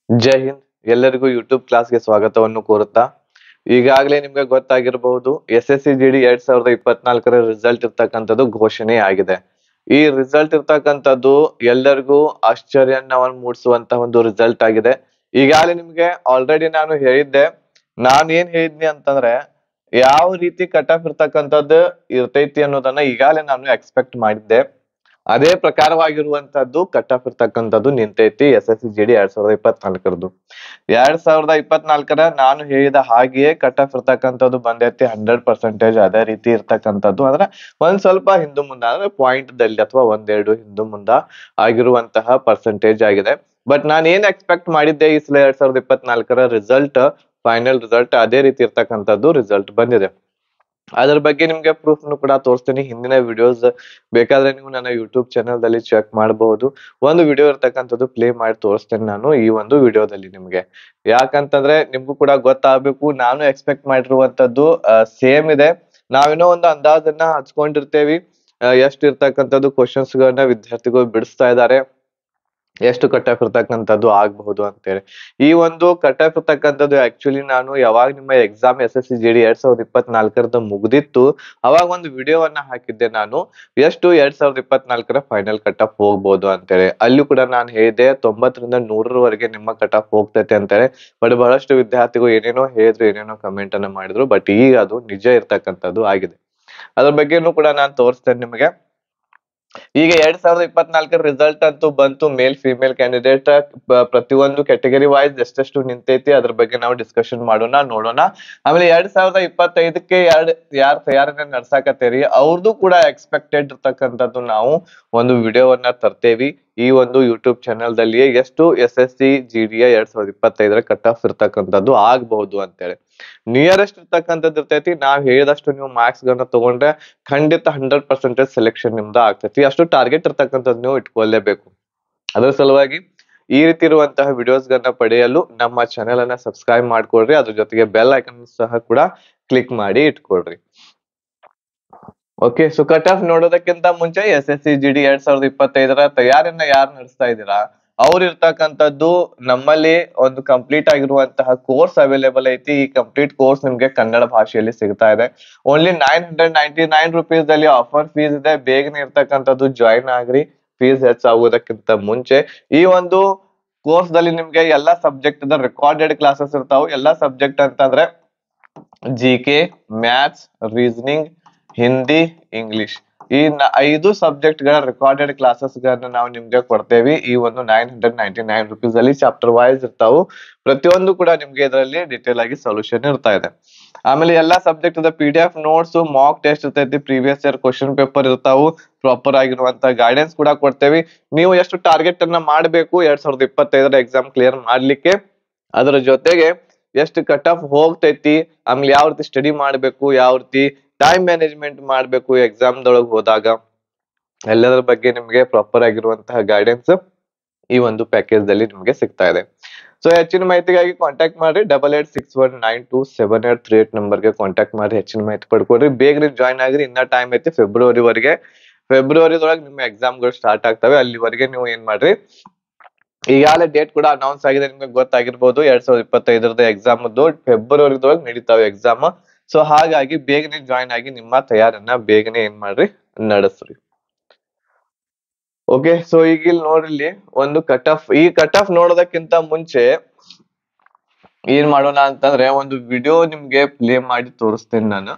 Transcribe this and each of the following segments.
ಜೈ ಹಿಂದ್. ಎಲ್ಲರಿಗೂ ಯೂಟ್ಯೂಬ್ ಕ್ಲಾಸ್ಗೆ ಸ್ವಾಗತವನ್ನು ಕೋರುತ್ತಾ, ಈಗಾಗಲೇ ನಿಮ್ಗೆ ಗೊತ್ತಾಗಿರಬಹುದು SSC GD 2024ರ ರಿಸಲ್ಟ್ ಇರ್ತಕ್ಕಂಥದ್ದು ಘೋಷಣೆ ಆಗಿದೆ. ಈ ರಿಸಲ್ಟ್ ಇರ್ತಕ್ಕಂಥದ್ದು ಎಲ್ಲರಿಗೂ ಆಶ್ಚರ್ಯವನ್ನ ಮೂಡಿಸುವಂತಹ ಒಂದು ರಿಸಲ್ಟ್ ಆಗಿದೆ. ಈಗಾಗಲೇ ನಿಮ್ಗೆ ಆಲ್ರೆಡಿ ನಾನು ಹೇಳಿದ್ದೆ. ನಾನು ಏನ್ ಹೇಳಿದ್ನಿ ಅಂತಂದ್ರೆ, ಯಾವ ರೀತಿ ಕಟ್ ಆಫ್ ಇರ್ತಕ್ಕಂಥದ್ದು ಇರ್ತೈತಿ ಅನ್ನೋದನ್ನ ಈಗಾಗಲೇ ನಾನು ಎಕ್ಸ್ಪೆಕ್ಟ್ ಮಾಡಿದ್ದೆ. ಅದೇ ಪ್ರಕಾರವಾಗಿರುವಂತದ್ದು ಕಟ್ ಆಫ್ ಇರ್ತಕ್ಕಂಥದ್ದು ನಿಂತೈತಿ SSC GD 2024ರದ್ದು. 2024ರ ನಾನು ಹೇಳಿದ ಹಾಗೆಯೇ ಕಟ್ ಆಫ್ ಇರ್ತಕ್ಕಂಥದ್ದು ಬಂದೈತಿ 100%. ಅದೇ ರೀತಿ ಇರ್ತಕ್ಕಂಥದ್ದು ಅಂದ್ರೆ ಒಂದ್ ಸ್ವಲ್ಪ ಹಿಂದು ಮುಂದ ಅಂದ್ರೆ ಪಾಯಿಂಟ್ ದಲ್ಲಿ ಅಥವಾ ಒಂದೆರಡು ಹಿಂದು ಮುಂದ ಆಗಿರುವಂತಹ ಪರ್ಸೆಂಟೇಜ್ ಆಗಿದೆ. ಬಟ್ ನಾನು ಏನ್ ಎಕ್ಸ್ಪೆಕ್ಟ್ ಮಾಡಿದ್ದೆ ಈ ಸಲ 2024ರ ರಿಸಲ್ಟ್, ಫೈನಲ್ ರಿಸಲ್ಟ್ ಅದೇ ರೀತಿ ಇರ್ತಕ್ಕಂಥದ್ದು ರಿಸಲ್ಟ್ ಬಂದಿದೆ. ಅದ್ರ ಬಗ್ಗೆ ನಿಮ್ಗೆ ಪ್ರೂಫ್ ಕೂಡ ತೋರಿಸ್ತೀನಿ. ಹಿಂದಿನ ವಿಡಿಯೋಸ್ ಬೇಕಾದ್ರೆ ನೀವು ನನ್ನ ಯೂಟ್ಯೂಬ್ ಚಾನಲ್ ದಲ್ಲಿ ಚೆಕ್ ಮಾಡಬಹುದು. ಒಂದು ವಿಡಿಯೋ ಇರ್ತಕ್ಕಂಥದ್ದು ಪ್ಲೇ ಮಾಡಿ ತೋರಿಸ್ತೇನೆ ನಾನು ಈ ಒಂದು ವಿಡಿಯೋದಲ್ಲಿ ನಿಮ್ಗೆ. ಯಾಕಂತಂದ್ರೆ ನಿಮ್ಗೂ ಕೂಡ ಗೊತ್ತಾಗಬೇಕು, ನಾನು ಎಕ್ಸ್ಪೆಕ್ಟ್ ಮಾಡಿರುವಂತದ್ದು ಸೇಮ್ ಇದೆ. ನಾವೇನೋ ಒಂದು ಅಂದಾಜನ್ನ ಹಚ್ಕೊಂಡಿರ್ತೇವಿ, ಎಷ್ಟು ಇರ್ತಕ್ಕಂಥದ್ದು ಕ್ವಶನ್ಸ್ ಗಳನ್ನ ವಿದ್ಯಾರ್ಥಿಗಳು ಬಿಡಿಸ್ತಾ ಇದ್ದಾರೆ, ಎಷ್ಟು ಕಟ್ ಆಫ್ ಇರ್ತಕ್ಕಂಥದ್ದು ಆಗಬಹುದು ಅಂತೇಳಿ. ಈ ಒಂದು ಕಟ್ ಆಫ್ ಇರ್ತಕ್ಕಂಥದ್ದು ಆಕ್ಚುಲಿ ನಾನು ಯಾವಾಗ ನಿಮ್ಮ ಎಕ್ಸಾಮ್ SSC GD 2024ರದ್ದು ಮುಗ್ದಿತ್ತು, ಅವಾಗ ಒಂದು ವಿಡಿಯೋವನ್ನ ಹಾಕಿದ್ದೆ ನಾನು, ಎಷ್ಟು 2024ರ ಫೈನಲ್ ಕಟ್ ಆಫ್ ಹೋಗ್ಬೋದು ಅಂತೇಳಿ. ಅಲ್ಲಿ ಕೂಡ ನಾನು ಹೇಳಿದೆ 90ರಿಂದ 100ರವರೆಗೆ ನಿಮ್ಮ ಕಟ್ ಆಫ್ ಹೋಗ್ತೈತೆ ಅಂತೇಳಿ. ಬಟ್ ಬಹಳಷ್ಟು ವಿದ್ಯಾರ್ಥಿಗಳು ಏನೇನೋ ಹೇಳಿದ್ರು, ಏನೇನೋ ಕಮೆಂಟ್ ಅನ್ನ ಮಾಡಿದ್ರು. ಬಟ್ ಈಗ ಅದು ನಿಜ ಇರ್ತಕ್ಕಂಥದ್ದು ಆಗಿದೆ. ಅದ್ರ ಬಗ್ಗೆನೂ ಕೂಡ ನಾನು ತೋರಿಸ್ತೇನೆ ನಿಮಗೆ. ಈಗ 2024ರ ರಿಸಲ್ಟ್ ಅಂತೂ ಬಂತು. ಮೇಲ್ ಫಿಮೇಲ್ ಕ್ಯಾಂಡಿಡೇಟ್ ಪ್ರತಿಯೊಂದು ಕ್ಯಾಟಗರಿ ವೈಸ್ ಎಷ್ಟೆಷ್ಟು ನಿಂತೈತಿ ಅದ್ರ ಬಗ್ಗೆ ನಾವು ಡಿಸ್ಕಷನ್ ಮಾಡೋಣ, ನೋಡೋಣ. ಆಮೇಲೆ 2025ಕ್ಕೆ ಯಾರು ತಯಾರನ್ನ ನಡ್ಸಾಕತ್ತೇರಿ ಅವ್ರದ್ದು ಕೂಡ ಎಕ್ಸ್ಪೆಕ್ಟೆಡ್ ಇರ್ತಕ್ಕಂಥದ್ದು ನಾವು ಒಂದು ವಿಡಿಯೋವನ್ನ ತರ್ತೇವಿ ಈ ಒಂದು ಯೂಟ್ಯೂಬ್ ಚಾನೆಲ್ ದಲ್ಲಿ. ಎಷ್ಟು SSC GD 2025ರ ಕಟ್ ಆಫ್ ಇರ್ತಕ್ಕಂಥದ್ದು ಆಗ್ಬಹುದು ಅಂತೇಳಿ. ನಿಯರೆಸ್ಟ್ ಇರ್ತಕ್ಕಂಥದ್ದು ಇರ್ತೈತಿ. ನಾವ್ ಹೇಳಿದಷ್ಟು ನೀವು ಮಾರ್ಕ್ಸ್ ಗಳನ್ನ ತಗೊಂಡ್ರೆ ಖಂಡಿತ 100% ಸೆಲೆಕ್ಷನ್ ನಿಮ್ದು ಆಗ್ತೈತಿ. ಅಷ್ಟು ಟಾರ್ಗೆಟ್ ಇರ್ತಕ್ಕಂಥದ್ದು ನೀವು ಇಟ್ಕೊಳ್ಳೇಬೇಕು. ಅದರ ಸಲುವಾಗಿ ಈ ರೀತಿ ಇರುವಂತಹ ವಿಡಿಯೋಸ್ ಗಳನ್ನ ಪಡೆಯಲು ನಮ್ಮ ಚಾನೆಲ್ ಅನ್ನ ಸಬ್ಸ್ಕ್ರೈಬ್ ಮಾಡ್ಕೊಳ್ರಿ. ಅದ್ರ ಜೊತೆಗೆ ಬೆಲ್ ಐಕನ್ ಸಹ ಕೂಡ ಕ್ಲಿಕ್ ಮಾಡಿ ಇಟ್ಕೊಳ್ರಿ. ಓಕೆ, ಸೊ ಕಟ್ ಆಫ್ ನೋಡೋದಕ್ಕಿಂತ ಮುಂಚೆ SSC GD 2025ರ ತಯಾರಿಯನ್ನ ಯಾರು ನಡೆಸ್ತಾ ಇದ್ದೀರಾ ಅವ್ರು ಇರ್ತಕ್ಕಂಥದ್ದು ನಮ್ಮಲ್ಲಿ ಒಂದು ಕಂಪ್ಲೀಟ್ ಆಗಿರುವಂತಹ ಕೋರ್ಸ್ ಅವೈಲೇಬಲ್ ಐತಿ. ಈ ಕಂಪ್ಲೀಟ್ ಕೋರ್ಸ್ ನಿಮ್ಗೆ ಕನ್ನಡ ಭಾಷೆಯಲ್ಲಿ ಸಿಗ್ತಾ ಇದೆ. ಓನ್ಲಿ 999 rupees ಅಲ್ಲಿ ಆಫರ್ ಫೀಸ್ ಇದೆ. ಬೇಗನೆ ಇರ್ತಕ್ಕಂಥದ್ದು ಜಾಯಿನ್ ಆಗ್ರಿ, ಫೀಸ್ ಹೆಚ್ಚಾಗುವುದಕ್ಕಿಂತ ಮುಂಚೆ. ಈ ಒಂದು ಕೋರ್ಸ್ ದಲ್ಲಿ ನಿಮ್ಗೆ ಎಲ್ಲಾ ಸಬ್ಜೆಕ್ಟ್ ರೆಕಾರ್ಡೆಡ್ ಕ್ಲಾಸಸ್ ಇರ್ತಾವ. ಎಲ್ಲಾ ಸಬ್ಜೆಕ್ಟ್ ಅಂತಂದ್ರೆ GK, maths, reasoning, Hindi, English, ಈ 5 ಸಬ್ಜೆಕ್ಟ್ ಗಳ ರೆಕಾರ್ಡೆಡ್ ಕ್ಲಾಸಸ್ ಗಳನ್ನ ನಾವು ನಿಮ್ಗೆ ಕೊಡ್ತೇವಿ. ಈ ಒಂದು 999 rupees ಅಲ್ಲಿ ಚಾಪ್ಟರ್ ವೈಸ್ ಇರ್ತಾವು. ಪ್ರತಿಯೊಂದು ಕೂಡ ನಿಮ್ಗೆ ಇದರಲ್ಲಿ ಡಿಟೇಲ್ ಆಗಿ ಸೊಲ್ಯೂಷನ್ ಇರ್ತಾ ಇದೆ. ಆಮೇಲೆ ಎಲ್ಲಾ subject PDF notes, mock test ಇರ್ತೈತಿ, ಪ್ರೀವಿಯಸ್ ಇಯರ್ ಕ್ವಶನ್ ಪೇಪರ್ ಇರ್ತಾವು, ಪ್ರಾಪರ್ ಆಗಿರುವಂತ ಗೈಡೆನ್ಸ್ ಕೂಡ ಕೊಡ್ತೇವಿ. ನೀವು ಎಷ್ಟು ಟಾರ್ಗೆಟ್ ಅನ್ನ ಮಾಡಬೇಕು 2025ರ ಎಕ್ಸಾಮ್ ಕ್ಲಿಯರ್ ಮಾಡ್ಲಿಕ್ಕೆ, ಅದರ ಜೊತೆಗೆ ಎಷ್ಟು ಕಟ್ ಆಫ್ ಹೋಗ್ತೈತಿ, ಆಮೇಲೆ ಯಾವ ರೀತಿ ಸ್ಟಡಿ ಮಾಡ್ಬೇಕು, ಯಾವ ರೀತಿ ಟೈಮ್ ಮ್ಯಾನೇಜ್ಮೆಂಟ್ ಮಾಡ್ಬೇಕು ಎಕ್ಸಾಮ್ ದೊಳಗೆ ಹೋದಾಗ, ಎಲ್ಲದರ ಬಗ್ಗೆ ನಿಮ್ಗೆ ಪ್ರಾಪರ್ ಆಗಿರುವಂತಹ ಗೈಡೆನ್ಸ್ ಈ ಒಂದು ಪ್ಯಾಕೇಜ್ ದಲ್ಲಿ ನಿಮ್ಗೆ ಸಿಗ್ತಾ ಇದೆ. ಸೊ ಹೆಚ್ಚಿನ ಮಾಹಿತಿಗಾಗಿ ಕಾಂಟ್ಯಾಕ್ಟ್ ಮಾಡಿ 8861927838 ನಂಬರ್ಗೆ ಕಾಂಟ್ಯಾಕ್ಟ್ ಮಾಡಿ ಹೆಚ್ಚಿನ ಮಾಹಿತಿ ಪಡ್ಕೊಡ್ರಿ. ಬೇಗನೆ ಜಾಯ್ನ್ ಆಗ್ರಿ. ಇನ್ನ ಟೈಮ್ ಐತಿ ಫೆಬ್ರವರಿವರೆಗೆ. ಫೆಬ್ರವರಿದೊಳಗೆ ನಿಮ್ಮ ಎಕ್ಸಾಮ್ಗಳು ಸ್ಟಾರ್ಟ್ ಆಗ್ತವೆ. ಅಲ್ಲಿವರೆಗೆ ನೀವು ಏನ್ ಮಾಡ್ರಿ, ಈಗಾಗಲೇ ಡೇಟ್ ಕೂಡ ಅನೌನ್ಸ್ ಆಗಿದೆ, ನಿಮ್ಗೆ ಗೊತ್ತಾಗಿರ್ಬೋದು. 2025ರದ ಎಕ್ಸಾಮ್ ಫೆಬ್ರವರಿದೊಳಗೆ ನಡೀತಾವೆ ಎಕ್ಸಾಮ್. ಸೊ ಹಾಗಾಗಿ ಬೇಗನೆ ಜಾಯ್ನ್ ಆಗಿ ನಿಮ್ಮ ತಯಾರನ್ನ ಬೇಗನೆ ಏನ್ ಮಾಡ್ರಿ, ನಡೆಸ್ರಿ. ಓಕೆ, ಸೊ ಈಗ ಇಲ್ಲಿ ನೋಡ್ರಿ, ಇಲ್ಲಿ ಒಂದು ಕಟ್ ಆಫ್, ಈ ಕಟ್ ಆಫ್ ನೋಡೋದಕ್ಕಿಂತ ಮುಂಚೆ ಏನ್ ಮಾಡೋಣ ಅಂತಂದ್ರೆ ಒಂದು ವಿಡಿಯೋ ನಿಮ್ಗೆ ಪ್ಲೇ ಮಾಡಿ ತೋರಿಸ್ತೇನೆ ನಾನು.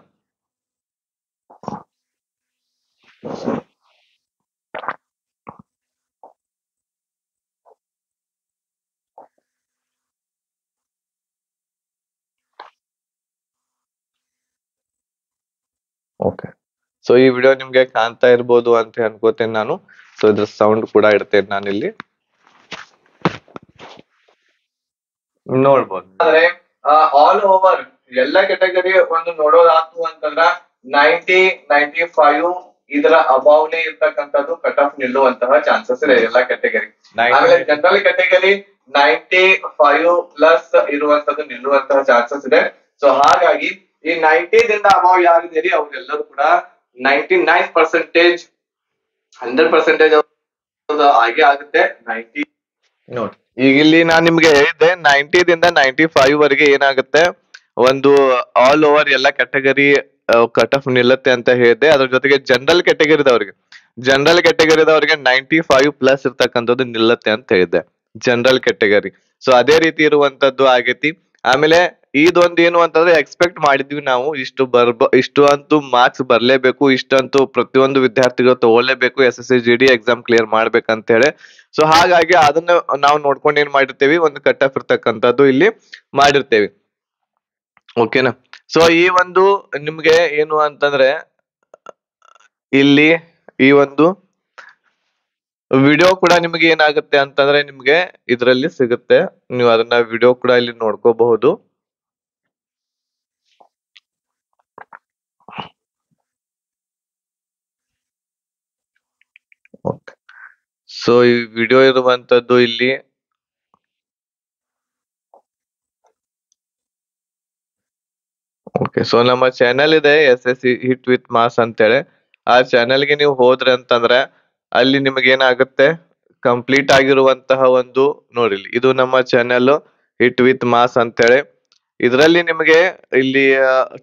ಓಕೆ, ಸೊ ಈ ವಿಡಿಯೋ ನಿಮ್ಗೆ ಕಾಣ್ತಾ ಇರ್ಬೋದು ಅಂತ ಅನ್ಕೋತೇನೆ ನಾನು. ಸೊ ಇದ್ರ ಸೌಂಡ್ ಕೂಡ ಇಡ್ತೇನೆ ನಾನು ಇಲ್ಲಿ, ನೋಡ್ಬೋದು. ಆದ್ರೆ ಆಲ್ ಓವರ್ ಎಲ್ಲಾ ಕ್ಯಾಟಗರಿ ಒಂದು ನೋಡೋದಾತು ಅಂತಂದ್ರ 90-95 ಇದರ ಅಬೌವ್ನೇ ಇರ್ತಕ್ಕಂಥದ್ದು ಕಟ್ ಆಫ್ ನಿಲ್ಲುವಂತಹ ಚಾನ್ಸಸ್ ಇದೆ ಎಲ್ಲಾ ಕ್ಯಾಟಗರಿ. ಆಮೇಲೆ ಜನರಲ್ ಕ್ಯಾಟಗರಿ 95+ ಇರುವಂತದ್ದು ನಿಲ್ಲುವಂತಹ ಚಾನ್ಸಸ್ ಇದೆ. ಸೊ ಹಾಗಾಗಿ ಈ 90ದಿಂದ ಅಬೌವ್ ಯಾರಿದ್ದೀರಿ ಅವ್ರೆಲ್ಲರೂ ಕೂಡ 99%, 100% ಹಾಗೆ ಆಗುತ್ತೆ. ನೋಡಿ ಈಗ ಇಲ್ಲಿ ನಾನ್ ನಿಮ್ಗೆ ಹೇಳಿದ್ದೆ 90ದಿಂದ 95 ವರೆಗೆ ಏನಾಗುತ್ತೆ ಒಂದು ಆಲ್ ಓವರ್ ಎಲ್ಲ ಕ್ಯಾಟಗರಿ ಕಟ್ ಆಫ್ ನಿಲ್ಲುತ್ತೆ ಅಂತ ಹೇಳಿದೆ. ಅದ್ರ ಜೊತೆಗೆ ಜನರಲ್ ಕ್ಯಾಟಗರಿದವರಿಗೆ 95+ ಇರ್ತಕ್ಕಂಥದ್ದು ನಿಲ್ಲತ್ತೆ ಅಂತ ಹೇಳಿದ್ದೆ, ಜನರಲ್ ಕ್ಯಾಟಗರಿ. ಸೊ ಅದೇ ರೀತಿ ಇರುವಂತದ್ದು ಆಗೈತಿ. ಆಮೇಲೆ ಇದೊಂದು ಏನು ಅಂತಂದ್ರೆ ಎಕ್ಸ್ಪೆಕ್ಟ್ ಮಾಡಿದ್ವಿ ನಾವು, ಇಷ್ಟು ಅಂತೂ ಮಾರ್ಕ್ಸ್ ಬರ್ಲೇಬೇಕು, ಇಷ್ಟಂತೂ ಪ್ರತಿಯೊಂದು ವಿದ್ಯಾರ್ಥಿಗಳು ತಗೊಳ್ಳೇಬೇಕು SSC GD ಎಕ್ಸಾಮ್ ಕ್ಲಿಯರ್ ಮಾಡ್ಬೇಕಂತ ಹೇಳಿ. ಸೊ ಹಾಗಾಗಿ ಅದನ್ನ ನಾವು ನೋಡ್ಕೊಂಡು ಏನ್ ಮಾಡಿರ್ತೇವಿ, ಒಂದು ಕಟ್ ಆಫ್ ಇರ್ತಕ್ಕಂಥದ್ದು ಇಲ್ಲಿ ಮಾಡಿರ್ತೇವಿ. ಓಕೆನಾ. ಸೊ ಈ ಒಂದು ನಿಮ್ಗೆ ಏನು ಅಂತಂದ್ರೆ ಇಲ್ಲಿ ಈ ಒಂದು ವಿಡಿಯೋ ಕೂಡ ನಿಮ್ಗೆ ಏನಾಗುತ್ತೆ ಅಂತಂದ್ರೆ ನಿಮ್ಗೆ ಇದರಲ್ಲಿ ಸಿಗುತ್ತೆ, ನೀವು ಅದನ್ನ ವಿಡಿಯೋ ಕೂಡ ಇಲ್ಲಿ ನೋಡ್ಕೋಬಹುದು. ಓಕೆ, ಸೊ ಈ ವಿಡಿಯೋ ಇರುವಂತದ್ದು ಇಲ್ಲಿ ಓಕೆ. ಸೊ ನಮ್ಮ ಚಾನೆಲ್ ಇದೆ SSC ಹಿಟ್ ವಿತ್ ಮಾಸ್ ಅಂತೇಳಿ. ಆ ಚಾನೆಲ್ಗೆ ನೀವು ಹೋದ್ರೆ ಅಂತಂದ್ರೆ ಅಲ್ಲಿ ನಿಮ್ಗೆ ಏನಾಗುತ್ತೆ, ಕಂಪ್ಲೀಟ್ ಆಗಿರುವಂತಹ ಒಂದು ನೋಡಿಲಿ, ಇದು ನಮ್ಮ ಚಾನೆಲ್ ಹಿಟ್ ವಿತ್ ಮಾಸ್ ಅಂತೇಳಿ. ಇದರಲ್ಲಿ ನಿಮಗೆ ಇಲ್ಲಿ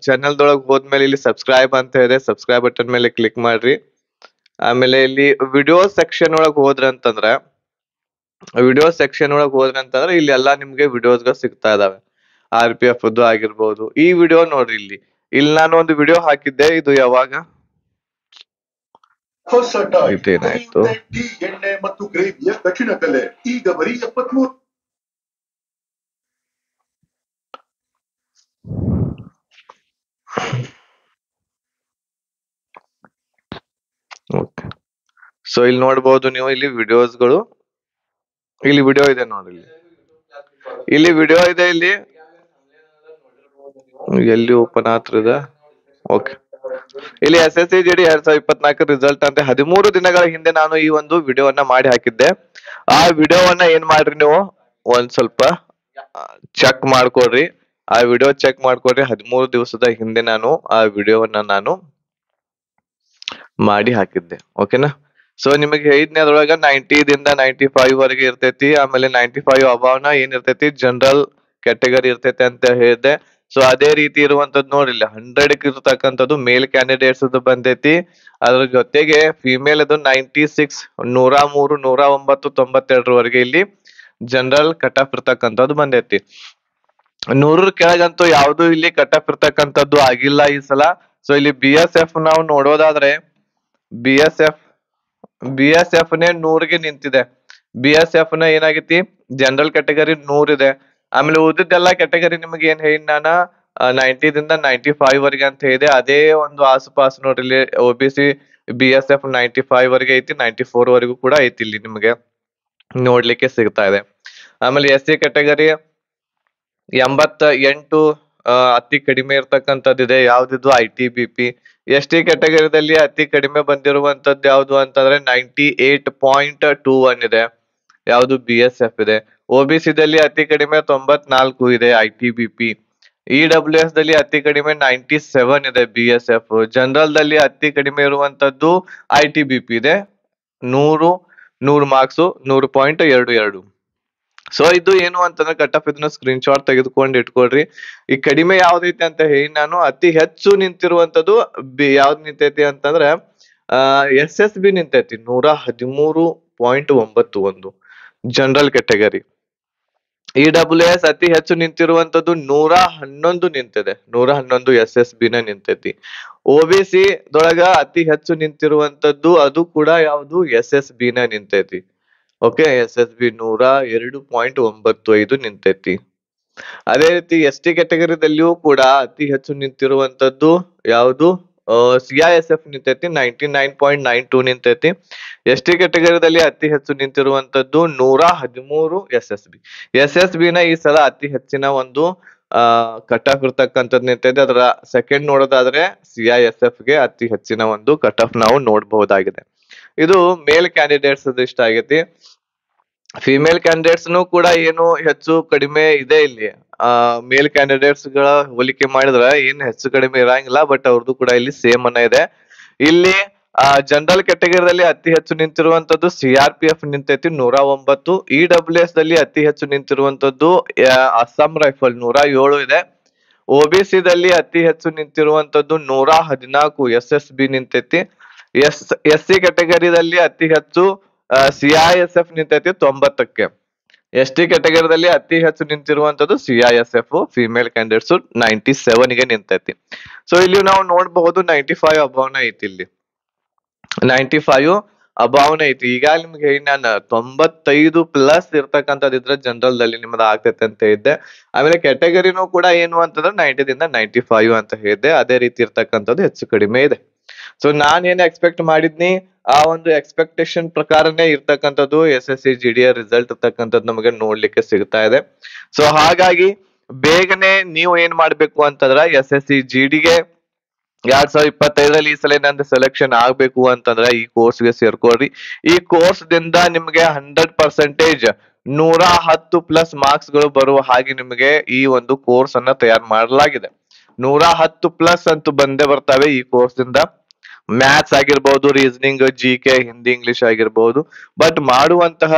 ಚಾನೆಲ್ದೊಳಗೆ ಹೋದ್ಮೇಲೆ ಇಲ್ಲಿ ಸಬ್ಸ್ಕ್ರೈಬ್ ಅಂತ ಇದೆ, ಸಬ್ಸ್ಕ್ರೈಬ್ ಬಟನ್ ಮೇಲೆ ಕ್ಲಿಕ್ ಮಾಡ್ರಿ. ಆಮೇಲೆ ಇಲ್ಲಿ ವಿಡಿಯೋ ಸೆಕ್ಷನ್ ಒಳಗೆ ಹೋದ್ರೆ ಅಂತಂದ್ರೆ ಇಲ್ಲಿ ಎಲ್ಲಾ ನಿಮ್ಗೆ ವಿಡಿಯೋಸ್ಗಳು ಸಿಗ್ತಾ ಇದಾವೆ. RPF ಆಗಿರ್ಬೋದು. ಈ ವಿಡಿಯೋ ನೋಡ್ರಿ, ಇಲ್ಲಿ ನಾನು ಒಂದು ವಿಡಿಯೋ ಹಾಕಿದ್ದೆ, ಇದು ಯಾವಾಗ ಇದೇನಾಯ್ತು, ಎಣ್ಣೆ ಮತ್ತು ಗ್ರೇವಿಯ ಕಠಿಣ ಕಲೆ ಈಗ ಬರೀ 73. ಓಕೆ. ಸೊ ಇಲ್ಲಿ ನೋಡ್ಬೋದು ನೀವು, ಇಲ್ಲಿ ವಿಡಿಯೋಸ್ಗಳು, ಇಲ್ಲಿ ವಿಡಿಯೋ ಇದೆ ನೋಡಿ, ಇಲ್ಲಿ ವಿಡಿಯೋ ಇದೆ, ಇಲ್ಲಿ ಎಲ್ಲಿ ಓಪನ್ ಆಗ್ತದ. ಓಕೆ, ಇಲ್ಲಿ SSC GD 2024 ರಿಸಲ್ಟ್ ಅಂತ 13 ದಿನಗಳ ಹಿಂದೆ ನಾನು ಈ ಒಂದು ವಿಡಿಯೋವನ್ನ ಮಾಡಿ ಹಾಕಿದ್ದೆ. ಆ ವಿಡಿಯೋವನ್ನ ಏನ್ ಮಾಡ್ರಿ ನೀವು ಒಂದ್ ಸ್ವಲ್ಪ ಚೆಕ್ ಮಾಡ್ಕೊಡ್ರಿ. ಆ ವಿಡಿಯೋ ಚೆಕ್ ಮಾಡ್ಕೊಡ್ರಿ. 13 ದಿವಸದ ಹಿಂದೆ ನಾನು ಆ ವಿಡಿಯೋವನ್ನ ನಾನು ಮಾಡಿ ಹಾಕಿದ್ದೆ. ಓಕೆನಾ. ಸೊ ನಿಮಗೆ ಹೇಳಿದ್ನೆ ಅದ್ರೊಳಗ 90ದಿಂದ 95 ವರೆಗೆ ಇರ್ತೈತಿ. ಆಮೇಲೆ 95 ಅಬಾವ್ನ ಏನ್ ಇರ್ತೈತಿ, ಜನರಲ್ ಕ್ಯಾಟಗರಿ ಇರ್ತೈತಿ ಅಂತ ಹೇಳಿದ್ದೆ. ಸೊ ಅದೇ ರೀತಿ ಇರುವಂತದ್ದು ನೋಡಿಲ್ಲ, 100 ಇರ್ತಕ್ಕಂಥದ್ದು ಮೇಲ್ ಕ್ಯಾಂಡಿಡೇಟ್ಸ್ ಬಂದೈತಿ. ಅದ್ರ ಜೊತೆಗೆ ಫಿಮೇಲ್ ಅದು 96, 103, 109, 92 ಇಲ್ಲಿ ಜನರಲ್ ಕಟ್ ಆಫ್ ಇರ್ತಕ್ಕಂಥದ್ದು ಬಂದೈತಿ. 100 ಕೆಳಗಂತೂ ಯಾವ್ದು ಇಲ್ಲಿ ಕಟ್ ಆಫ್ ಇರ್ತಕ್ಕಂಥದ್ದು ಆಗಿಲ್ಲ ಈ ಸಲ. ಸೊ ಇಲ್ಲಿ BSF ನಾವು ನೋಡೋದಾದ್ರೆ BSF ನೇ 100ಗೆ ನಿಂತಿದೆ. BSF ನ ಏನಾಗೈತಿ, ಜನರಲ್ ಕ್ಯಾಟಗರಿ 100 ಇದೆ. ಆಮೇಲೆ ಉಳಿದೆಲ್ಲ ಕ್ಯಾಟಗರಿ ನಿಮ್ಗೆ ಏನ್ ಹೇಳಿ ನಾನ 90ದಿಂದ 95 ವರೆಗೆ ಅಂತ ಹೇಳಿದೆ. ಅದೇ ಒಂದು ಆಸುಪಾಸು ನೋಡ್ರಿ, ಇಲ್ಲಿ OBC BSF 95 ವರೆಗೆ ಐತಿ, 94 ವರೆಗೂ ಕೂಡ ಐತಿ ಇಲ್ಲಿ ನಿಮ್ಗೆ ನೋಡ್ಲಿಕ್ಕೆ ಸಿಗ್ತಾ ಇದೆ. ಆಮೇಲೆ SC ಕ್ಯಾಟಗರಿ 88 ಅತಿ ಕಡಿಮೆ ಇರ್ತಕ್ಕಂಥದ್ದಿದೆ. ಯಾವ್ದಿದು, ITBP. ST ಕ್ಯಾಟಗರಿದಲ್ಲಿ ಅತಿ ಕಡಿಮೆ ಬಂದಿರುವಂತದ್ದು ಯಾವ್ದು ಅಂತಂದ್ರೆ 98.21 ಇದೆ, ಯಾವ್ದು BSF ಇದೆ. OBC ದಲ್ಲಿ ಅತಿ ಕಡಿಮೆ 94 ಇದೆ, ITBP. EWS ದಲ್ಲಿ ಅತಿ ಕಡಿಮೆ 97 ಇದೆ, BSF. ಜನರಲ್ ದಲ್ಲಿ ಅತಿ ಕಡಿಮೆ ಇರುವಂತದ್ದು ITBP ಇದೆ, 100 ಮಾರ್ಕ್ಸ್, 100.22. ಸೊ ಇದು ಏನು ಅಂತಂದ್ರೆ ಕಟ್ ಆಫ್, ಇದನ್ನ ಸ್ಕ್ರೀನ್ ಶಾಟ್ ತೆಗೆದುಕೊಂಡು ಇಟ್ಕೊಳ್ರಿ. ಈ ಕಡಿಮೆ ಯಾವ್ದೈತಿ ಅಂತ ಹೇಳಿ ನಾನು, ಅತಿ ಹೆಚ್ಚು ನಿಂತಿರುವಂತದ್ದು ಯಾವ್ದು ನಿಂತೈತಿ ಅಂತಂದ್ರೆ SSB ನಿಂತೈತಿ 113.91 ಜನರಲ್ ಕ್ಯಾಟಗರಿ. EWS ಅತಿ ಹೆಚ್ಚು ನಿಂತಿರುವಂತದ್ದು 111 ನಿಂತಿದೆ, 111 SSB ನ ನಿಂತೈತಿ. OBC ದೊಳಗ ಅತಿ ಹೆಚ್ಚು ನಿಂತಿರುವಂತದ್ದು ಅದು ಕೂಡ ಯಾವ್ದು, SSB ನ ನಿಂತೈತಿ. ಓಕೆ, SSB 102.95 ನಿಂತೈತಿ. ಅದೇ ರೀತಿ ST ಕ್ಯಾಟಗರಿದಲ್ಲಿಯೂ ಕೂಡ ಅತಿ ಹೆಚ್ಚು ನಿಂತಿರುವಂತದ್ದು ಯಾವುದು, CISF ನಿಂತೈತಿ, 99.92 ನಿಂತೈತಿ. ST ಕ್ಯಾಟಗರಿದಲ್ಲಿ ಅತಿ ಹೆಚ್ಚು ನಿಂತಿರುವಂತದ್ದು 113 SSB ನ ಈ ಸಲ ಅತಿ ಹೆಚ್ಚಿನ ಒಂದು ಕಟ್ ಆಫ್ ಇರ್ತಕ್ಕಂಥದ್ದು ನಿಂತೈತೆ. ಅದರ ಸೆಕೆಂಡ್ ನೋಡೋದಾದ್ರೆ CISF ಗೆ ಅತಿ ಹೆಚ್ಚಿನ ಒಂದು ಕಟ್ ಆಫ್ ನಾವು ನೋಡಬಹುದಾಗಿದೆ. ಇದು ಮೇಲ್ ಕ್ಯಾಂಡಿಡೇಟ್ಸ್ ಇಷ್ಟ ಆಗೈತಿ. ಫಿಮೇಲ್ ಕ್ಯಾಂಡಿಡೇಟ್ಸ್ ಕೂಡ ಏನು ಹೆಚ್ಚು ಕಡಿಮೆ ಇದೆ ಇಲ್ಲಿ. ಮೇಲ್ ಕ್ಯಾಂಡಿಡೇಟ್ಸ್ ಗಳ ಹೋಲಿಕೆ ಮಾಡಿದ್ರೆ ಏನ್ ಹೆಚ್ಚು ಕಡಿಮೆ ಇರಂಗಿಲ್ಲ, ಬಟ್ ಅವ್ರದ್ದು ಕೂಡ ಇಲ್ಲಿ ಸೇಮ್ ಅನ್ನ ಇದೆ. ಇಲ್ಲಿ ಜನರಲ್ ಕ್ಯಾಟಗರಿದಲ್ಲಿ ಅತಿ ಹೆಚ್ಚು ನಿಂತಿರುವಂತದ್ದು CRPF ನಿಂತೈತಿ 109. EWS ದಲ್ಲಿ ಅತಿ ಹೆಚ್ಚು ನಿಂತಿರುವಂತದ್ದು ಅಸ್ಸಾಂ ರೈಫಲ್ 107 ಇದೆ. OBC ದಲ್ಲಿ ಅತಿ ಹೆಚ್ಚು ನಿಂತಿರುವಂತದ್ದು 114 SSB ನಿಂತೈತಿ. SC ಕ್ಯಾಟಗರಿದಲ್ಲಿ ಅತಿ ಹೆಚ್ಚು CISF ನಿಂತೈತಿ 90ಕ್ಕೆ. ST ಕ್ಯಾಟಗರಿದಲ್ಲಿ ಅತಿ ಹೆಚ್ಚು ನಿಂತಿರುವಂತದ್ದು CISF ಫಿಮೇಲ್ ಕ್ಯಾಂಡಿಡೇಟ್ಸ್ 97ಗೆ ನಿಂತೈತಿ. ಸೊ ಇಲ್ಲಿ ನಾವು ನೋಡಬಹುದು 95 ಅಬೌವ್ನ ಐತಿ. ಇಲ್ಲಿ 95 ಅಬೌವ್ನ ಐತಿ. ಈಗ ನಿಮ್ಗೆ ನಾನು 95 ಪ್ಲಸ್ ಇರ್ತಕ್ಕಂಥದ್ದಿದ್ರೆ ಜನರಲ್ ದಲ್ಲಿ ನಿಮ್ದು ಆಗ್ತೈತೆ ಅಂತ ಹೇಳಿದ್ದೆ. ಆಮೇಲೆ ಕ್ಯಾಟಗರಿನೂ ಕೂಡ ಏನು ಅಂತಂದ್ರೆ 90 ದಿಂದ 95 ಅಂತ ಹೇಳಿದ್ದೆ. ಅದೇ ರೀತಿ ಇರ್ತಕ್ಕಂಥದ್ದು ಹೆಚ್ಚು ಕಡಿಮೆ ಇದೆ. ಸೊ ನಾನ್ ಏನ್ ಎಕ್ಸ್ಪೆಕ್ಟ್ ಮಾಡಿದ್ನಿ ಆ ಒಂದು ಎಕ್ಸ್ಪೆಕ್ಟೇಷನ್ ಪ್ರಕಾರನೇ ಇರ್ತಕ್ಕಂಥದ್ದು SSC GD ರಿಸಲ್ಟ್ ಇರ್ತಕ್ಕಂಥದ್ದು ನಮಗೆ ನೋಡ್ಲಿಕ್ಕೆ ಸಿಗ್ತಾ ಇದೆ. ಸೊ ಹಾಗಾಗಿ ಬೇಗನೆ ನೀವು ಏನ್ ಮಾಡ್ಬೇಕು ಅಂತಂದ್ರ SSC GDಗೆ 2025ರಲ್ಲಿ ಈ ಸಲ ನಂದು ಸೆಲೆಕ್ಷನ್ ಆಗ್ಬೇಕು ಅಂತಂದ್ರೆ ಈ ಕೋರ್ಸ್ಗೆ ಸೇರ್ಕೊಳ್ರಿ. ಈ ಕೋರ್ಸ್ ದಿಂದ ನಿಮ್ಗೆ 100% 110 ಪ್ಲಸ್ ಮಾರ್ಕ್ಸ್ ಗಳು ಬರುವ ಹಾಗೆ ನಿಮಗೆ ಈ ಒಂದು ಕೋರ್ಸ್ ಅನ್ನ ತಯಾರು ಮಾಡಲಾಗಿದೆ. 110 ಪ್ಲಸ್ ಅಂತೂ ಬಂದೇ ಬರ್ತವೆ ಈ ಕೋರ್ಸ್ ದಿಂದ. ಮ್ಯಾಥ್ಸ್ ಆಗಿರ್ಬಹುದು, ರೀಸನಿಂಗ್, GK, ಹಿಂದಿ, ಇಂಗ್ಲಿಷ್ ಆಗಿರ್ಬಹುದು. ಬಟ್ ಮಾಡುವಂತಹ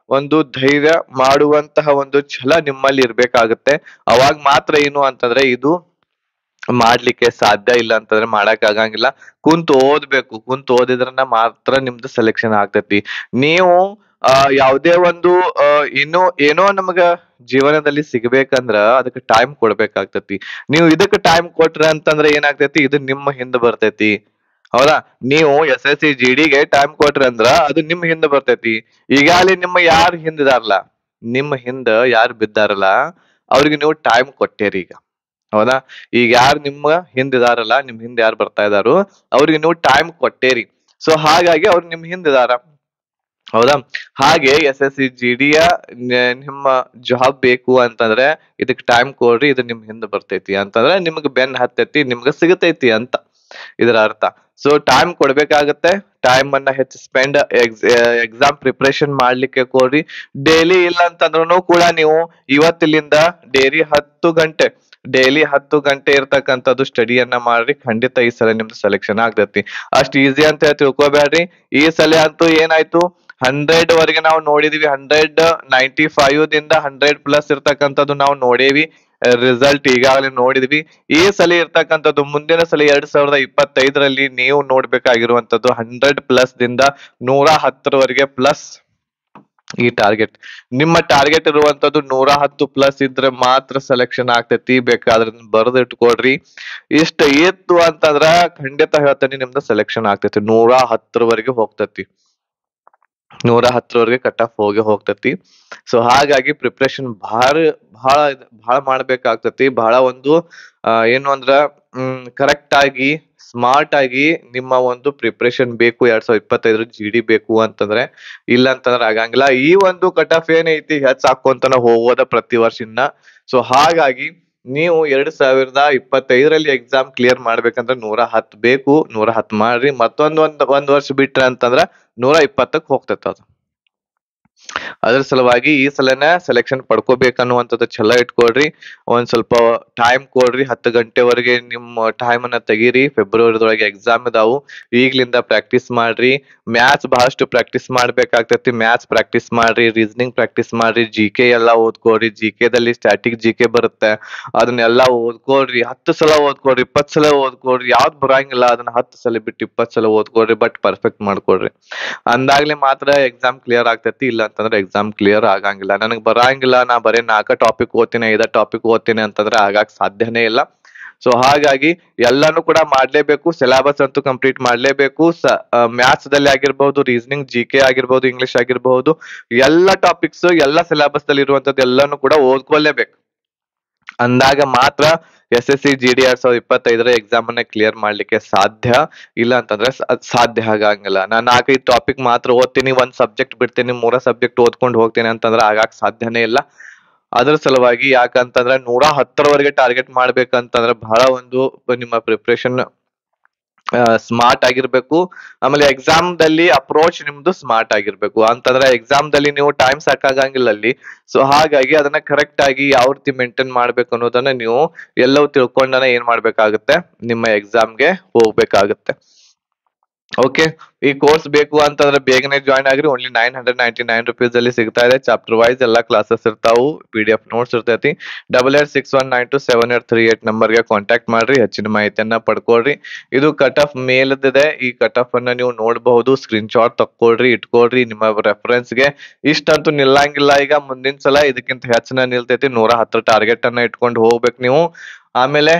ಒಂದು ಧೈರ್ಯ, ಮಾಡುವಂತಹ ಒಂದು ಛಲ ನಿಮ್ಮಲ್ಲಿ ಇರ್ಬೇಕಾಗತ್ತೆ. ಅವಾಗ ಮಾತ್ರ ಏನು ಅಂತಂದ್ರೆ ಇದು ಮಾಡ್ಲಿಕ್ಕೆ ಸಾಧ್ಯ. ಇಲ್ಲ ಅಂತಂದ್ರೆ ಮಾಡಕ್ ಆಗಂಗಿಲ್ಲ. ಕುಂತು ಓದ್ಬೇಕು. ಕುಂತು ಓದಿದ್ರನ್ನ ಮಾತ್ರ ನಿಮ್ದು ಸೆಲೆಕ್ಷನ್ ಆಗ್ತೈತಿ. ನೀವು ಯಾವುದೇ ಒಂದು ಏನೋ ನಮಗ ಜೀವನದಲ್ಲಿ ಸಿಗ್ಬೇಕಂದ್ರ ಅದಕ್ಕೆ ಟೈಮ್ ಕೊಡ್ಬೇಕಾಗ್ತೈತಿ. ನೀವು ಇದಕ್ಕೆ ಟೈಮ್ ಕೊಟ್ರ ಅಂತಂದ್ರೆ ಏನಾಗ್ತೈತಿ, ಇದು ನಿಮ್ಮ ಹಿಂದ ಬರ್ತೈತಿ. ಹೌದಾ? ನೀವು SSC GDಗೆ ಟೈಮ್ ಕೊಟ್ರಿ ಅಂದ್ರ ಅದು ನಿಮ್ ಹಿಂದ ಬರ್ತೈತಿ. ಈಗಾಗಲೇ ನಿಮ್ಮ ಯಾರು ಹಿಂದಿದಾರಲ್ಲ, ನಿಮ್ಮ ಹಿಂದ ಯಾರು ಬಿದ್ದಾರಲ್ಲ ಅವ್ರಿಗೆ ನೀವು ಟೈಮ್ ಕೊಟ್ಟೇರಿ ಈಗ. ಹೌದಾ? ಈಗ ಯಾರು ನಿಮ್ಮ ಹಿಂದಿದಾರಲ್ಲ, ನಿಮ್ ಹಿಂದೆ ಯಾರು ಬರ್ತಾ ಇದಾರು ಅವ್ರಿಗೆ ನೀವು ಟೈಮ್ ಕೊಟ್ಟೇರಿ. ಸೊ ಹಾಗಾಗಿ ಅವ್ರು ನಿಮ್ ಹಿಂದಿದಾರ. ಹೌದಾ? ಹಾಗೆ SSC GDಯ ನಿಮ್ಮ ಜಾಬ್ ಬೇಕು ಅಂತಂದ್ರೆ ಇದಕ್ ಟೈಮ್ ಕೊಡ್ರಿ. ಇದು ನಿಮ್ ಹಿಂದ ಬರ್ತೈತಿ ಅಂತಂದ್ರೆ ನಿಮ್ಗೆ ಬೆನ್ ಹತ್ತೈತಿ, ನಿಮ್ಗೆ ಸಿಗತೈತಿ ಅಂತ ಇದರ ಅರ್ಥ. So time ಕೊಡ್ಬೇಕಾಗತ್ತೆ. ಟೈಮ್ ಅನ್ನ ಹೆಚ್ಚು ಸ್ಪೆಂಡ್ ಎಕ್ಸಾಮ್ ಪ್ರಿಪರೇಷನ್ ಮಾಡ್ಲಿಕ್ಕೆ ಕೊಡ್ರಿ. ಡೈಲಿ ಇಲ್ಲ ಅಂತಂದ್ರೂ ಕೂಡ ನೀವು ಇವತ್ತಿಲಿಂದ ಡೈಲಿ 10 ಗಂಟೆ ಇರ್ತಕ್ಕಂಥದ್ದು ಸ್ಟಡಿಯನ್ನ ಮಾಡ್ರಿ. ಖಂಡಿತ ಈ ಸಲ ನಿಮ್ದು ಸೆಲೆಕ್ಷನ್ ಆಗ್ತೈತಿ. ಅಷ್ಟು ಈಸಿ ಅಂತ ಹೇಳಿ ತಿಳ್ಕೊಬೇಡ್ರಿ. ಈ ಸಲ ಅಂತೂ ಏನಾಯ್ತು, 100 ವರೆಗೆ ನಾವು ನೋಡಿದೀವಿ. 195 ದಿಂದ 100 ಪ್ಲಸ್ ಇರ್ತಕ್ಕಂಥದ್ದು ನಾವು ನೋಡೇವಿ. ರಿಸಲ್ಟ್ ಈಗಾಗಲೇ ನೋಡಿದ್ವಿ. ಈ ಸಲ ಇರ್ತಕ್ಕಂಥದ್ದು ಮುಂದಿನ ಸಲ 2025ರಲ್ಲಿ ನೀವು ನೋಡ್ಬೇಕಾಗಿರುವಂತದ್ದು 100 ಪ್ಲಸ್ ದಿಂದ 110ರವರೆಗೆ ಪ್ಲಸ್ ಈ ಟಾರ್ಗೆಟ್. ನಿಮ್ಮ ಟಾರ್ಗೆಟ್ ಇರುವಂತದ್ದು 110 ಪ್ಲಸ್ ಇದ್ರೆ ಮಾತ್ರ ಸೆಲೆಕ್ಷನ್ ಆಗ್ತೈತಿ. ಬೇಕಾದ್ರೆ ಬರೆದು ಇಟ್ಕೊಡ್ರಿ. ಇಷ್ಟ ಇತ್ತು ಅಂತಂದ್ರ ಖಂಡಿತ ಹೇಳ್ತೇನೆ ನಿಮ್ದು ಸೆಲೆಕ್ಷನ್ ಆಗ್ತೈತಿ. 110ರವರೆಗೆ ಹೋಗ್ತೈತಿ. 110ರವರೆಗೆ ಕಟ್ ಆಫ್ ಹೋಗ್ತೈತಿ. ಸೊ ಹಾಗಾಗಿ ಪ್ರಿಪ್ರೇಷನ್ ಬಹಳ ಮಾಡ್ಬೇಕಾಗ್ತತಿ. ಬಹಳ ಒಂದು ಏನು ಅಂದ್ರ ಕರೆಕ್ಟ್ ಆಗಿ ಸ್ಮಾರ್ಟ್ ಆಗಿ ನಿಮ್ಮ ಒಂದು ಪ್ರಿಪ್ರೇಷನ್ ಬೇಕು. 2025 GD ಬೇಕು ಅಂತಂದ್ರೆ, ಇಲ್ಲ ಅಂತಂದ್ರೆ ಆಗಂಗಿಲ್ಲ. ಈ ಒಂದು ಕಟ್ ಆಫ್ ಏನೈತಿ ಹೆಚ್ಚು ಹಾಕೊಂತನ ಹೋಗೋದ ಪ್ರತಿ ವರ್ಷ ಇನ್ನ. ಸೊ ಹಾಗಾಗಿ ನೀವು 2025ರಲ್ಲಿ ಎಕ್ಸಾಮ್ ಕ್ಲಿಯರ್ ಮಾಡ್ಬೇಕಂದ್ರೆ 110 ಬೇಕು. 110 ಮಾಡ್ರಿ. ಒಂದ್ ವರ್ಷ ಬಿಟ್ರ ಅಂತಂದ್ರ 120ಕ್ಕೆ ಹೋಗ್ತೈತ ಅದು. ಅದ್ರ ಸಲುವಾಗಿ ಈ ಸಲನ ಸೆಲೆಕ್ಷನ್ ಪಡ್ಕೋಬೇಕನ್ನುವಂಥದ್ದು ಛಲ ಇಟ್ಕೊಳ್ರಿ. ಒಂದ್ ಸ್ವಲ್ಪ ಟೈಮ್ ಕೊಡ್ರಿ. 10 ಗಂಟೆವರೆಗೆ ನಿಮ್ಮ ಟೈಮ್ ಅನ್ನ ತೆಗೀರಿ. ಫೆಬ್ರವರಿದೊಳಗೆ ಎಕ್ಸಾಮ್ ಇದಾವು. ಈಗ್ಲಿಂದ ಪ್ರಾಕ್ಟೀಸ್ ಮಾಡ್ರಿ. ಮ್ಯಾಥ್ಸ್ ಬಹಳಷ್ಟು ಪ್ರಾಕ್ಟೀಸ್ ಮಾಡ್ಬೇಕಾಗ್ತೈತಿ. ಮ್ಯಾಥ್ಸ್ ಪ್ರಾಕ್ಟೀಸ್ ಮಾಡ್ರಿ, ರೀಸನಿಂಗ್ ಪ್ರಾಕ್ಟೀಸ್ ಮಾಡ್ರಿ, GK ಎಲ್ಲ ಓದ್ಕೊಡ್ರಿ. GKದಲ್ಲಿ ಸ್ಟ್ಯಾಟಿಕ್ GK ಬರುತ್ತೆ, ಅದನ್ನೆಲ್ಲ ಓದ್ಕೊಡ್ರಿ. 10 ಸಲ ಓದ್ಕೊಡ್ರಿ, 20 ಸಲ ಓದ್ಕೊಡ್ರಿ. ಯಾವ್ದು ಬರಂಗಿಲ್ಲ ಅದನ್ನ 10 ಸಲ ಬಿಟ್ಟು 20 ಸಲ ಓದ್ಕೊಡ್ರಿ. But perfect ಮಾಡ್ಕೊಡ್ರಿ. ಅಂದಾಗ್ಲೇ ಮಾತ್ರ ಎಕ್ಸಾಮ್ ಕ್ಲಿಯರ್ ಆಗ್ತೈತಿ. ಇಲ್ಲ ಅಂತಂದ್ರೆ ಎಕ್ಸಾಮ್ ಕ್ಲಿಯರ್ ಆಗಂಗಿಲ್ಲ. ನನಗ್ ಬರಂಗಿಲ್ಲ, ನಾ ಬರೀ 4 ಟಾಪಿಕ್ ಓದ್ತೀನಿ, 5 ಟಾಪಿಕ್ ಓದ್ತೀನಿ ಅಂತಂದ್ರೆ ಆಗಾಕ್ ಸಾಧ್ಯನೇ ಇಲ್ಲ. ಸೊ ಹಾಗಾಗಿ ಎಲ್ಲಾನು ಕೂಡ ಮಾಡ್ಲೇಬೇಕು. ಸಿಲೆಬಸ್ ಅಂತೂ ಕಂಪ್ಲೀಟ್ ಮಾಡ್ಲೇಬೇಕು. ಮ್ಯಾಥ್ಸ್ ದಲ್ಲಿ ಆಗಿರ್ಬಹುದು, ರೀಸನಿಂಗ್, GK ಆಗಿರ್ಬಹುದು, ಇಂಗ್ಲಿಷ್ ಆಗಿರ್ಬಹುದು, ಎಲ್ಲ ಟಾಪಿಕ್ಸ್ ಎಲ್ಲ ಸಿಲೆಬಸ್ ದಲ್ಲಿ ಇರುವಂತದ್ದು ಎಲ್ಲಾನು ಕೂಡ ಓದ್ಕೊಳ್ಳೇಬೇಕು. ಅಂದಾಗ ಮಾತ್ರ SSC GD 2025ರ ಎಕ್ಸಾಮ್ ಅನ್ನ ಕ್ಲಿಯರ್ ಮಾಡ್ಲಿಕ್ಕೆ ಸಾಧ್ಯ. ಇಲ್ಲ ಅಂತಂದ್ರೆ ಸಾಧ್ಯ ಆಗಂಗಿಲ್ಲ. ನಾನು 4-5 ಟಾಪಿಕ್ ಮಾತ್ರ ಓದ್ತೀನಿ, 1 ಸಬ್ಜೆಕ್ಟ್ ಬಿಡ್ತೀನಿ, 3 ಸಬ್ಜೆಕ್ಟ್ ಓದ್ಕೊಂಡು ಹೋಗ್ತೀನಿ ಅಂತಂದ್ರೆ ಆಗಾಕ್ ಸಾಧ್ಯನೇ ಇಲ್ಲ. ಅದ್ರ ಸಲುವಾಗಿ ಯಾಕಂತಂದ್ರೆ 110ರವರೆಗೆ ಟಾರ್ಗೆಟ್ ಮಾಡ್ಬೇಕಂತಂದ್ರೆ ಬಹಳ ಒಂದು ನಿಮ್ಮ ಪ್ರಿಪ್ರೇಷನ್ ಸ್ಮಾರ್ಟ್ ಆಗಿರ್ಬೇಕು. ಆಮೇಲೆ ಎಕ್ಸಾಮ್ ದಲ್ಲಿ ಅಪ್ರೋಚ್ ನಿಮ್ದು ಸ್ಮಾರ್ಟ್ ಆಗಿರ್ಬೇಕು. ಅಂತಂದ್ರೆ ಎಕ್ಸಾಮ್ ದಲ್ಲಿ ನೀವು ಟೈಮ್ ಸಾಕಾಗಂಗಿಲ್ಲ ಅಲ್ಲಿ. ಸೊ ಹಾಗಾಗಿ ಅದನ್ನ ಕರೆಕ್ಟ್ ಆಗಿ ಯಾವ ರೀತಿ ಮೇಂಟೈನ್ ಮಾಡ್ಬೇಕು ಅನ್ನೋದನ್ನ ನೀವು ಎಲ್ಲವೂ ತಿಳ್ಕೊಂಡನ ಏನ್ ಮಾಡ್ಬೇಕಾಗತ್ತೆ, ನಿಮ್ಮ ಎಕ್ಸಾಮ್ಗೆ ಹೋಗ್ಬೇಕಾಗತ್ತೆ. ಓಕೆ, ಈ ಕೋರ್ಸ್ ಬೇಕು ಅಂತಂದ್ರೆ ಬೇಗನೆ ಜಾಯ್ನ್ ಆಗ್ರಿ. ಓನ್ಲಿ ₹999 ಅಲ್ಲಿ ಸಿಗ್ತಾ ಇದೆ. ಚಾಪ್ಟರ್ ವೈಸ್ ಎಲ್ಲಾ ಕ್ಲಾಸಸ್ ಇರ್ತಾವು, PDF ನೋಟ್ಸ್ ಇರ್ತೈತಿ. 8861927838 ನಂಬರ್ಗೆ ಕಾಂಟ್ಯಾಕ್ಟ್ ಮಾಡ್ರಿ, ಹೆಚ್ಚಿನ ಮಾಹಿತಿಯನ್ನ ಪಡ್ಕೊಳ್ರಿ. ಇದು ಕಟ್ ಆಫ್ ಮೇಲದಿದೆ. ಈ ಕಟ್ ಆಫ್ ಅನ್ನ ನೀವು ನೋಡಬಹುದು. ಸ್ಕ್ರೀನ್ ಶಾಟ್ ತಕ್ಕೊಳ್ರಿ, ಇಟ್ಕೊಳ್ರಿ ನಿಮ್ಮ ರೆಫರೆನ್ಸ್ಗೆ. ಇಷ್ಟಂತೂ ನಿಲ್ಲಂಗಿಲ್ಲ, ಈಗ ಮುಂದಿನ ಸಲ ಇದಕ್ಕಿಂತ ಹೆಚ್ಚಿನ ನಿಲ್ತೈತಿ. 110 ಟಾರ್ಗೆಟ್ ಅನ್ನ ಇಟ್ಕೊಂಡು ಹೋಗ್ಬೇಕು ನೀವು. ಆಮೇಲೆ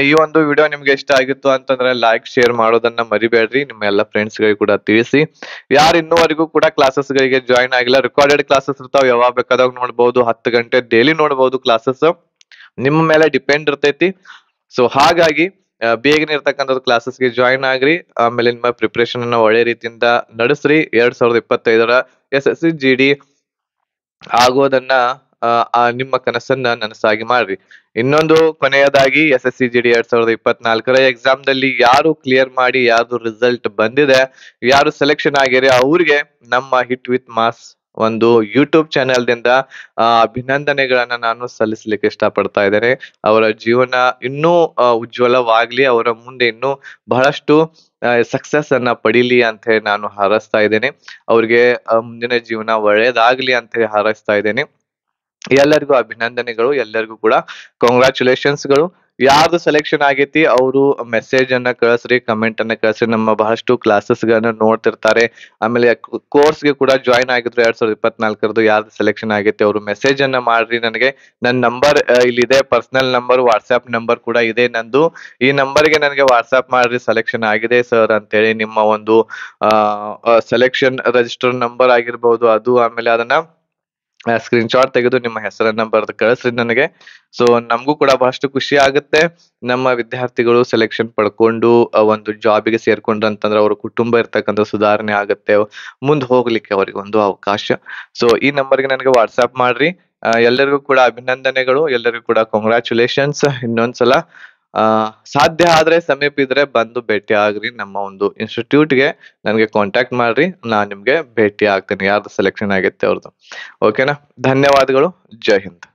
ಈ ಒಂದು ವಿಡಿಯೋ ನಿಮ್ಗೆ ಇಷ್ಟ ಆಗಿತ್ತು ಅಂತಂದ್ರೆ ಲೈಕ್ ಶೇರ್ ಮಾಡೋದನ್ನ ಮರಿಬೇಡ್ರಿ. ನಿಮ್ಮ ಎಲ್ಲ ಫ್ರೆಂಡ್ಸ್ ಗಳಿಗೆ ಕೂಡ ತಿಳಿಸಿ. ಯಾರು ಇನ್ನೂವರೆಗೂ ಕೂಡ ಕ್ಲಾಸಸ್ ಗಳಿಗೆ ಜಾಯಿನ್ ಆಗಿಲ್ಲ, ರೆಕಾರ್ಡೆಡ್ ಕ್ಲಾಸಸ್ ಇರ್ತಾವ, ಯಾವಾಗ ಬೇಕಾದಾಗ ನೋಡ್ಬಹುದು. 10 ಗಂಟೆ ಡೈಲಿ ನೋಡ್ಬಹುದು ಕ್ಲಾಸಸ್. ನಿಮ್ಮ ಮೇಲೆ ಡಿಪೆಂಡ್ ಇರ್ತೈತಿ. ಸೊ ಹಾಗಾಗಿ ಬೇಗನೆ ಇರ್ತಕ್ಕಂಥದ್ದು ಕ್ಲಾಸಸ್ಗೆ ಜಾಯಿನ್ ಆಗ್ರಿ. ಆಮೇಲೆ ನಿಮ್ಮ ಪ್ರಿಪರೇಷನ್ ಅನ್ನ ಒಳ್ಳೆ ರೀತಿಯಿಂದ ನಡೆಸ್ರಿ. 2025ರ SSC GD ಆಗೋದನ್ನ ನಿಮ್ಮ ಕನಸನ್ನ ನನಸಾಗಿ ಮಾಡ್ರಿ. ಇನ್ನೊಂದು ಕೊನೆಯದಾಗಿ SSC GD 2024ರ ಎಕ್ಸಾಮ್ ದಲ್ಲಿ ಯಾರು ಕ್ಲಿಯರ್ ಮಾಡಿ ಯಾರ್ದು ರಿಸಲ್ಟ್ ಬಂದಿದೆ, ಯಾರು ಸೆಲೆಕ್ಷನ್ ಆಗ್ಯಾರ ಅವ್ರಿಗೆ ನಮ್ಮ ಹಿಟ್ ವಿತ್ ಮಾಸ್ ಒಂದು ಯೂಟ್ಯೂಬ್ ಚಾನೆಲ್ ದಿಂದ ಅಭಿನಂದನೆಗಳನ್ನ ನಾನು ಸಲ್ಲಿಸಲಿಕ್ಕೆ ಇಷ್ಟಪಡ್ತಾ ಇದ್ದೇನೆ. ಅವರ ಜೀವನ ಇನ್ನೂ ಉಜ್ವಲವಾಗ್ಲಿ, ಅವರ ಮುಂದೆ ಇನ್ನೂ ಬಹಳಷ್ಟು ಸಕ್ಸಸ್ ಅನ್ನ ಪಡೀಲಿ ಅಂತ ಹೇಳಿ ನಾನು ಹಾರೈಸ್ತಾ ಇದ್ದೇನೆ. ಅವ್ರಿಗೆ ಮುಂದಿನ ಜೀವನ ಒಳ್ಳೇದಾಗ್ಲಿ ಅಂತ ಹೇಳಿ ಹಾರೈಸ್ತಾ ಇದ್ದೇನೆ. ಎಲ್ಲರಿಗೂ ಅಭಿನಂದನೆಗಳು, ಎಲ್ಲರಿಗೂ ಕೂಡ ಕಾಂಗ್ರಾಚುಲೇಷನ್ಸ್ಗಳು. ಯಾರ್ದು ಸೆಲೆಕ್ಷನ್ ಆಗೈತಿ ಅವರು ಮೆಸೇಜ್ ಅನ್ನ ಕಳಿಸ್ರಿ, ಕಮೆಂಟ್ ಅನ್ನ ಕಳಿಸ್ರಿ. ನಮ್ಮ ಬಹಳಷ್ಟು ಕ್ಲಾಸಸ್ ಗಳನ್ನ ನೋಡ್ತಿರ್ತಾರೆ. ಆಮೇಲೆ ಕೋರ್ಸ್ಗೆ ಕೂಡ ಜಾಯಿನ್ ಆಗಿದ್ರು 2024ರದು. ಯಾರ್ದು ಸೆಲೆಕ್ಷನ್ ಆಗೈತಿ ಅವರು ಮೆಸೇಜ್ ಅನ್ನ ಮಾಡ್ರಿ ನನಗೆ. ನನ್ನ ನಂಬರ್ ಇಲ್ಲಿದೆ, ಪರ್ಸನಲ್ ನಂಬರ್, ವಾಟ್ಸ್ಆಪ್ ನಂಬರ್ ಕೂಡ ಇದೆ ನಂದು. ಈ ನಂಬರ್ಗೆ ನನಗೆ ವಾಟ್ಸ್ಆಪ್ ಮಾಡ್ರಿ, ಸೆಲೆಕ್ಷನ್ ಆಗಿದೆ ಸರ್ ಅಂತೇಳಿ. ನಿಮ್ಮ ಒಂದು ಸೆಲೆಕ್ಷನ್ ರಿಜಿಸ್ಟರ್ ನಂಬರ್ ಆಗಿರ್ಬಹುದು ಅದು, ಆಮೇಲೆ ಅದನ್ನ ಸ್ಕ್ರೀನ್ ಶಾಟ್ ತೆಗೆದು ನಿಮ್ಮ ಹೆಸರನ್ನ ಬರೆದು ಕಳಿಸ್ರಿ ನನಗೆ. ಸೊ ನಮಗೂ ಕೂಡ ಬಹಳಷ್ಟು ಖುಷಿ ಆಗುತ್ತೆ. ನಮ್ಮ ವಿದ್ಯಾರ್ಥಿಗಳು ಸೆಲೆಕ್ಷನ್ ಪಡ್ಕೊಂಡು ಒಂದು ಜಾಬಿಗೆ ಸೇರ್ಕೊಂಡ್ರು ಅಂತಂದ್ರೆ ಅವ್ರ ಕುಟುಂಬ ಇರ್ತಕ್ಕಂಥ ಸುಧಾರಣೆ ಆಗುತ್ತೆ, ಮುಂದೆ ಹೋಗ್ಲಿಕ್ಕೆ ಅವರಿಗೆ ಒಂದು ಅವಕಾಶ. ಸೊ ಈ ನಂಬರ್ಗೆ ನನಗೆ ವಾಟ್ಸ್ಆಪ್ ಮಾಡ್ರಿ. ಎಲ್ಲರಿಗೂ ಕೂಡ ಅಭಿನಂದನೆಗಳು, ಎಲ್ಲರಿಗೂ ಕೂಡ ಕಾಂಗ್ರಾಚುಲೇಷನ್ಸ್. ಇನ್ನೊಂದ್ಸಲ ಸಾಧ್ಯ ಆದ್ರೆ ಸಮೀಪ ಇದ್ರೆ ಬಂದು ಭೇಟಿ ಆಗ್ರಿ. ನಮ್ಮ ಒಂದು ಇನ್ಸ್ಟಿಟ್ಯೂಟ್ಗೆ ನನಗೆ ಕಾಂಟ್ಯಾಕ್ಟ್ ಮಾಡ್ರಿ, ನಾನ್ ನಿಮ್ಗೆ ಭೇಟಿ ಆಗ್ತೇನೆ ಯಾರ್ದು ಸೆಲೆಕ್ಷನ್ ಆಗೈತೆ ಅವ್ರದ್ದು. ಓಕೆನಾ? ಧನ್ಯವಾದಗಳು. ಜೈ ಹಿಂದ್.